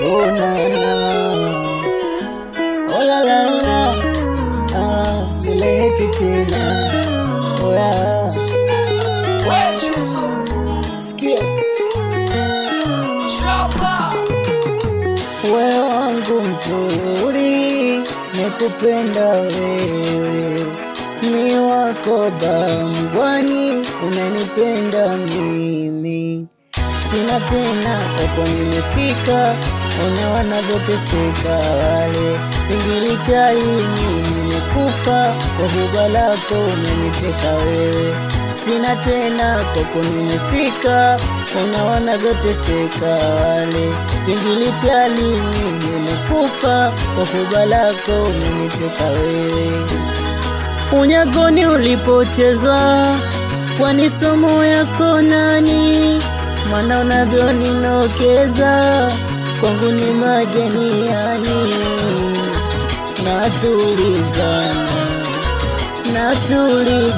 Oh na na, oh la la la, nilehechi tena, oh ya sikia, wewe wangu mzuri, nikupenda wewe, ni wako bambwani, unanipenda mimi. Sina tena kwako nimefika, ona wanavyoteseka wale. Pingili chali mimi nimekufa, kwa huba lako umeniteka wewe. Sina tena kwako nimefika, ona wanavyoteseka wale. Pingili chali mimi nimekufa, kwa huba lako umeniteka wewe. Unyagoni ulipochezwa, kwani somo yako nani? Mana unavyo ninokeza, kwangu ni majaniani. Natulizana, natulizana.